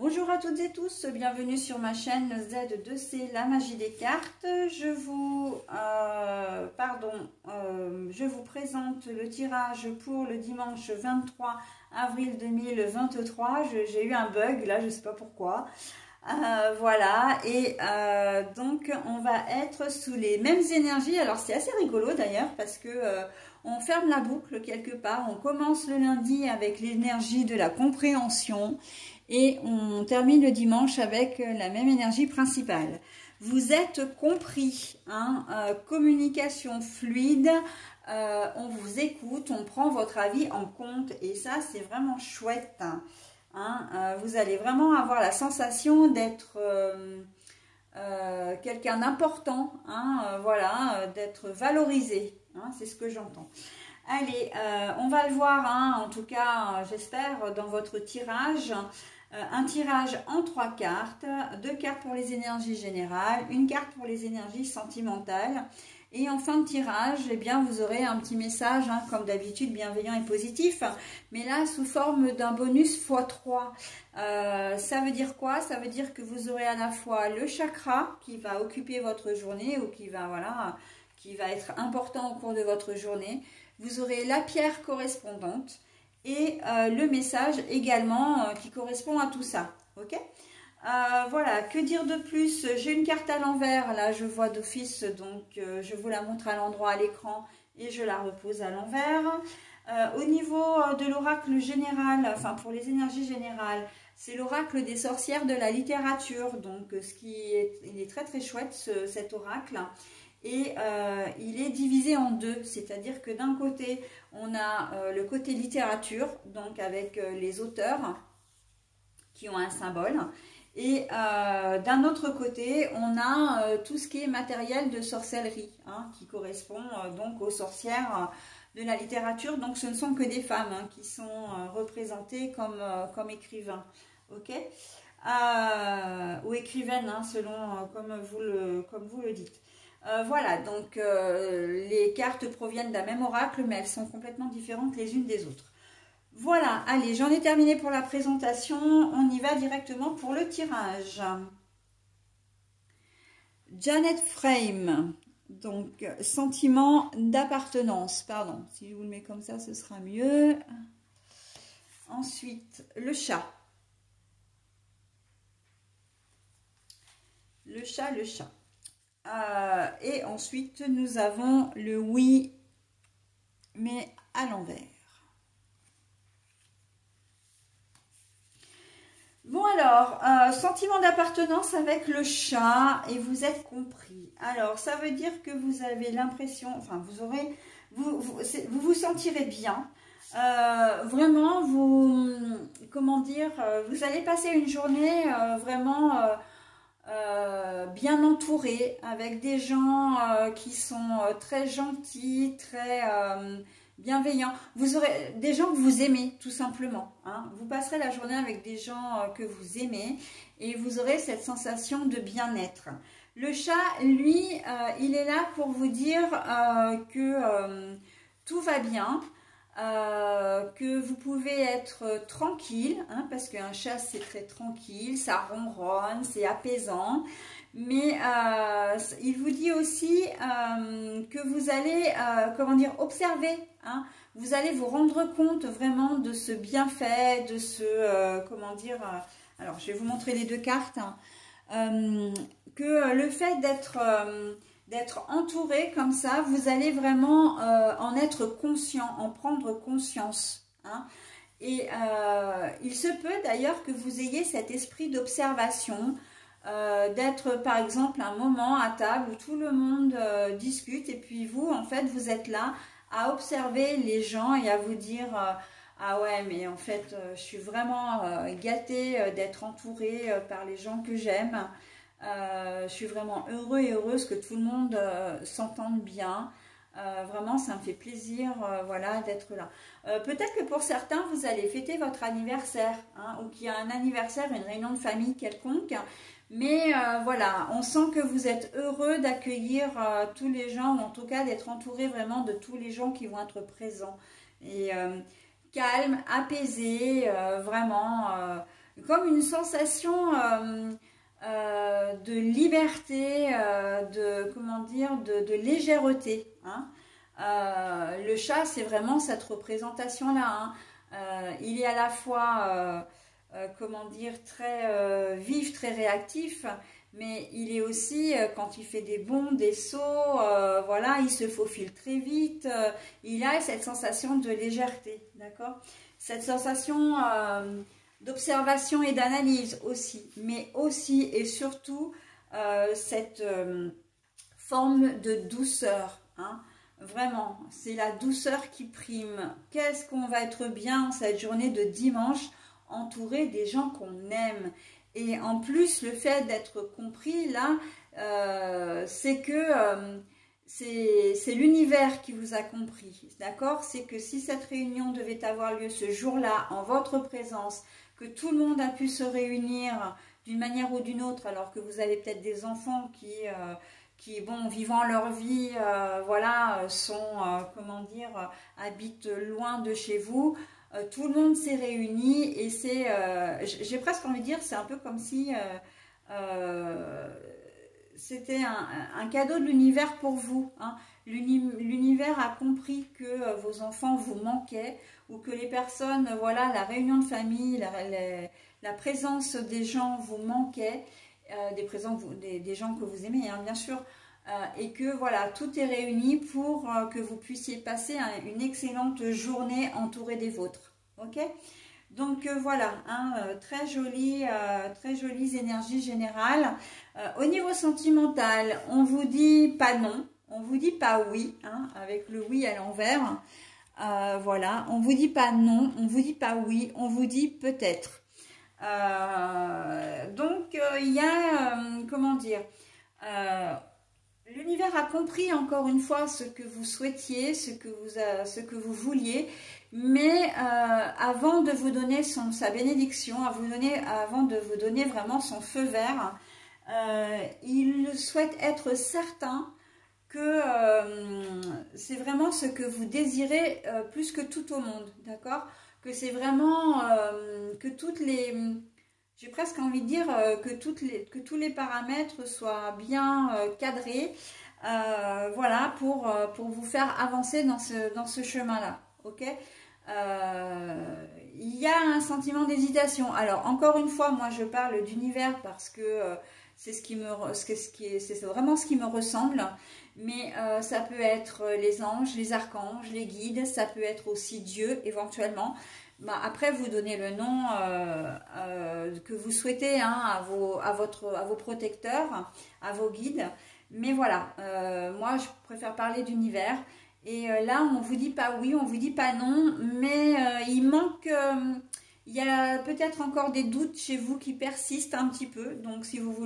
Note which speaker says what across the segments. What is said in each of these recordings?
Speaker 1: Bonjour à toutes et tous, bienvenue sur ma chaîne Z2C, la magie des cartes. Je vous présente le tirage pour le dimanche 23 avril 2023. J'ai eu un bug là, je ne sais pas pourquoi. Voilà, et donc on va être sous les mêmes énergies. Alors c'est assez rigolo d'ailleurs parce que on ferme la boucle quelque part. On commence le lundi avec l'énergie de la compréhension et on termine le dimanche avec la même énergie principale. Vous êtes compris, hein, communication fluide, on vous écoute, on prend votre avis en compte et ça c'est vraiment chouette. Hein, vous allez vraiment avoir la sensation d'être quelqu'un d'important, hein, voilà, d'être valorisé, hein, c'est ce que j'entends. Allez, on va le voir, hein, en tout cas, j'espère, dans votre tirage. Un tirage en 3 cartes, 2 cartes pour les énergies générales, une carte pour les énergies sentimentales. Et en fin de tirage, eh bien, vous aurez un petit message, hein, comme d'habitude, bienveillant et positif, mais là, sous forme d'un bonus x3. Ça veut dire quoi? Ça veut dire que vous aurez à la fois le chakra qui va occuper votre journée ou qui va, voilà, qui va être important au cours de votre journée. Vous aurez la pierre correspondante et le message également qui correspond à tout ça. Ok? Voilà, que dire de plus? J'ai une carte à l'envers, là je vois d'office, donc je vous la montre à l'endroit à l'écran et je la repose à l'envers. Au niveau de l'oracle général, enfin pour les énergies générales, c'est l'oracle des sorcières de la littérature, donc il est très très chouette cet oracle. Et il est divisé en deux, c'est-à-dire que d'un côté, on a le côté littérature, donc avec les auteurs qui ont un symbole. Et d'un autre côté, on a tout ce qui est matériel de sorcellerie, hein, qui correspond donc aux sorcières de la littérature. Donc ce ne sont que des femmes, hein, qui sont représentées comme écrivains, ok, ou écrivaines, hein, selon comme vous le dites. Voilà, donc les cartes proviennent d'un même oracle, mais elles sont complètement différentes les unes des autres. Voilà, allez, j'en ai terminé pour la présentation. On y va directement pour le tirage. Janet Frame, donc sentiment d'appartenance. Pardon, si je vous le mets comme ça, ce sera mieux. Ensuite, le chat. Le chat. Et ensuite, nous avons le oui, mais à l'envers. Bon alors, sentiment d'appartenance avec le chat et vous êtes compris. Alors, ça veut dire que vous avez l'impression, enfin, vous sentirez bien. Vraiment, comment dire, vous allez passer une journée vraiment bien entourée, avec des gens qui sont très gentils, très bienveillants. Vous aurez des gens que vous aimez, tout simplement, hein. Vous passerez la journée avec des gens que vous aimez et vous aurez cette sensation de bien-être. Le chat, lui, il est là pour vous dire que tout va bien. Que vous pouvez être tranquille, hein, parce qu'un chat c'est très tranquille, ça ronronne, c'est apaisant, mais il vous dit aussi que vous allez, comment dire, observer, hein, vous allez vous rendre compte vraiment de ce bienfait, de ce, comment dire, alors je vais vous montrer les deux cartes, hein, que le fait d'être entouré comme ça, vous allez vraiment en être conscient, en prendre conscience, hein. Et il se peut d'ailleurs que vous ayez cet esprit d'observation, d'être par exemple un moment à table où tout le monde discute et puis vous, en fait, vous êtes là à observer les gens et à vous dire ah ouais, mais en fait, je suis vraiment gâtée d'être entourée par les gens que j'aime. Je suis vraiment heureux et heureuse que tout le monde s'entende bien. Vraiment, ça me fait plaisir, voilà, d'être là. Peut-être que pour certains, vous allez fêter votre anniversaire, hein, ou qu'il y a un anniversaire, une réunion de famille quelconque. Mais voilà, on sent que vous êtes heureux d'accueillir tous les gens, ou en tout cas d'être entouré vraiment de tous les gens qui vont être présents. Et calme, apaisé, vraiment... comme une sensation de liberté, comment dire, de légèreté. Hein. Le chat, c'est vraiment cette représentation-là. Hein. Il est à la fois, comment dire, très vif, très réactif, mais il est aussi, quand il fait des bonds, des sauts, voilà, il se faufile très vite. Il a cette sensation de légèreté, d'accord? Cette sensation d'observation et d'analyse aussi, mais aussi et surtout cette forme de douceur, hein. Vraiment, c'est la douceur qui prime. Qu'est-ce qu'on va être bien cette journée de dimanche, entouré des gens qu'on aime. Et en plus, le fait d'être compris, là, c'est que c'est l'univers qui vous a compris, d'accord? C'est que si cette réunion devait avoir lieu ce jour-là, en votre présence, que tout le monde a pu se réunir d'une manière ou d'une autre, alors que vous avez peut-être des enfants qui bon, vivant leur vie, voilà, comment dire, habitent loin de chez vous. Tout le monde s'est réuni et c'est, j'ai presque envie de dire, c'est un peu comme si c'était un cadeau de l'univers pour vous. Hein. L'univers a compris que vos enfants vous manquaient ou que les personnes, voilà, la réunion de famille, la présence des gens vous manquait, des gens que vous aimez, hein, bien sûr. Et que voilà, tout est réuni pour que vous puissiez passer une excellente journée entourée des vôtres. Ok? Donc voilà, hein, très jolies énergies générales. Au niveau sentimental, on vous dit pas non, on vous dit pas oui, hein, avec le oui à l'envers. Voilà, on vous dit pas non, on vous dit pas oui, on vous dit peut-être. Donc il y a, comment dire, l'univers a compris encore une fois ce que vous souhaitiez, ce que vous vouliez, mais avant de vous donner sa bénédiction, avant de vous donner vraiment son feu vert, il souhaite être certain que c'est vraiment ce que vous désirez plus que tout au monde, d'accord? Que c'est vraiment que toutes les... J'ai presque envie de dire que tous les paramètres soient bien cadrés, voilà, pour vous faire avancer dans ce chemin-là, ok? Il y a un sentiment d'hésitation. Alors, encore une fois, moi, je parle d'univers parce que c'est vraiment ce qui me ressemble. Mais ça peut être les anges, les archanges, les guides, ça peut être aussi Dieu, éventuellement. Bah, après, vous donnez le nom que vous souhaitez, hein, à vos protecteurs, à vos guides. Mais voilà, moi, je préfère parler d'univers. Et là, on ne vous dit pas oui, on ne vous dit pas non, mais il manque... il y a peut-être encore des doutes chez vous qui persistent un petit peu. Donc, si vous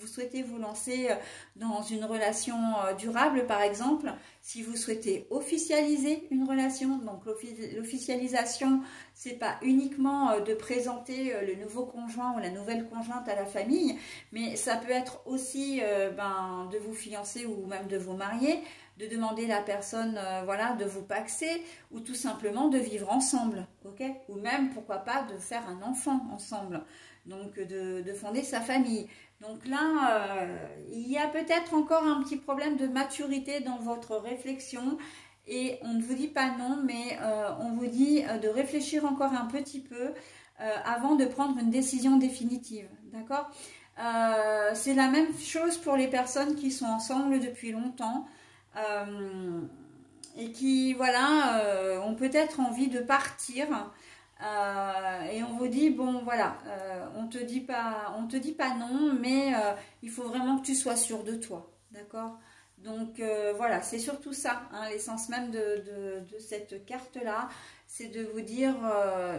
Speaker 1: souhaitez vous lancer dans une relation durable, par exemple, si vous souhaitez officialiser une relation, donc l'officialisation, c'est pas uniquement de présenter le nouveau conjoint ou la nouvelle conjointe à la famille, mais ça peut être aussi de vous fiancer ou même de vous marier, de demander à la personne voilà, de vous paxer ou tout simplement de vivre ensemble, ok? Ou même, pourquoi pas, de faire un enfant ensemble, donc de fonder sa famille. Donc là, il y a peut-être encore un petit problème de maturité dans votre réflexion et on ne vous dit pas non, mais on vous dit de réfléchir encore un petit peu avant de prendre une décision définitive, d'accord? C'est la même chose pour les personnes qui sont ensemble depuis longtemps. Et qui voilà ont peut-être envie de partir et on vous dit bon voilà on te dit pas non mais il faut vraiment que tu sois sûr de toi, d'accord? Donc voilà, c'est surtout ça, hein, l'essence même de cette carte là, c'est de vous dire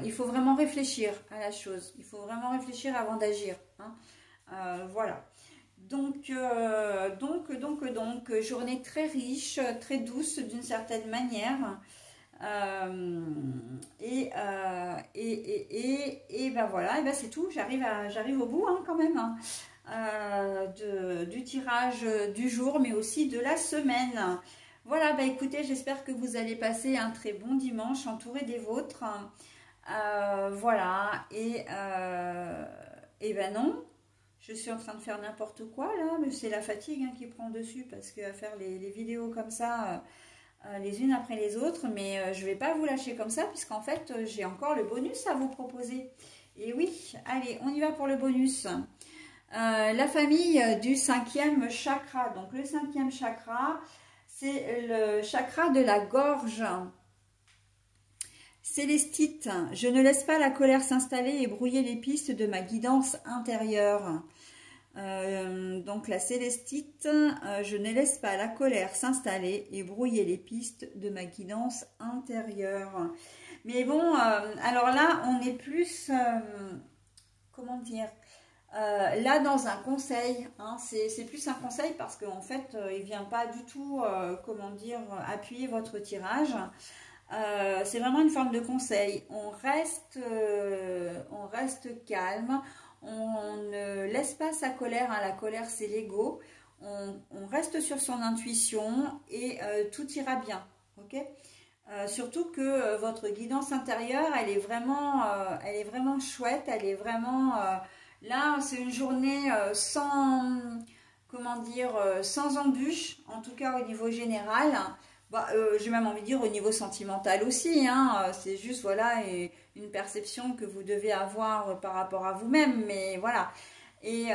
Speaker 1: il faut vraiment réfléchir à la chose, il faut vraiment réfléchir avant d'agir, hein. Voilà. Donc, journée très riche, très douce d'une certaine manière. Et ben voilà, et ben c'est tout. J'arrive au bout, hein, quand même, hein, du tirage du jour, mais aussi de la semaine. Voilà, bah écoutez, j'espère que vous allez passer un très bon dimanche entouré des vôtres. Voilà, et ben non, je suis en train de faire n'importe quoi là, mais c'est la fatigue hein, qui prend dessus parce qu'à faire les vidéos comme ça, les unes après les autres, mais je vais pas vous lâcher comme ça puisqu'en fait j'ai encore le bonus à vous proposer. Et oui, allez, on y va pour le bonus. La famille du 5e chakra. Donc le 5e chakra, c'est le chakra de la gorge. Célestite, je ne laisse pas la colère s'installer et brouiller les pistes de ma guidance intérieure. Donc la célestite, je ne laisse pas la colère s'installer et brouiller les pistes de ma guidance intérieure. Mais bon, alors là, on est plus, comment dire, là dans un conseil, hein, c'est plus un conseil parce qu'en fait, il ne vient pas du tout, comment dire, appuyer votre tirage. C'est vraiment une forme de conseil. On reste calme, on ne laisse pas sa colère, hein. La colère c'est l'ego, on reste sur son intuition et tout ira bien, ok. Surtout que votre guidance intérieure elle est vraiment chouette, elle est vraiment là, c'est une journée sans, comment dire, sans embûches, en tout cas au niveau général. Bah, j'ai même envie de dire au niveau sentimental aussi, hein, c'est juste voilà une perception que vous devez avoir par rapport à vous-même, mais voilà. Et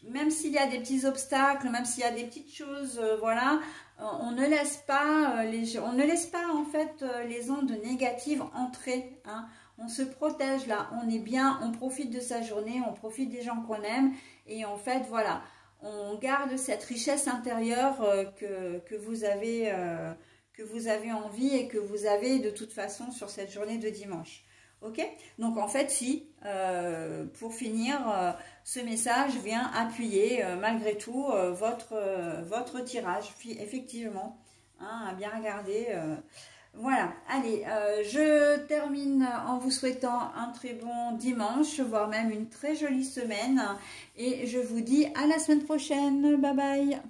Speaker 1: même s'il y a des petits obstacles, même s'il y a des petites choses, voilà, on ne laisse pas on ne laisse pas en fait les ondes négatives entrer, hein. On se protège là, on est bien, on profite de sa journée, on profite des gens qu'on aime et en fait voilà. On garde cette richesse intérieure que vous avez envie et que vous avez de toute façon sur cette journée de dimanche. Ok? Donc en fait, si, pour finir, ce message vient appuyer malgré tout votre tirage, effectivement, hein, à bien regarder. Voilà, allez, je termine en vous souhaitant un très bon dimanche, voire même une très jolie semaine. Et je vous dis à la semaine prochaine. Bye bye.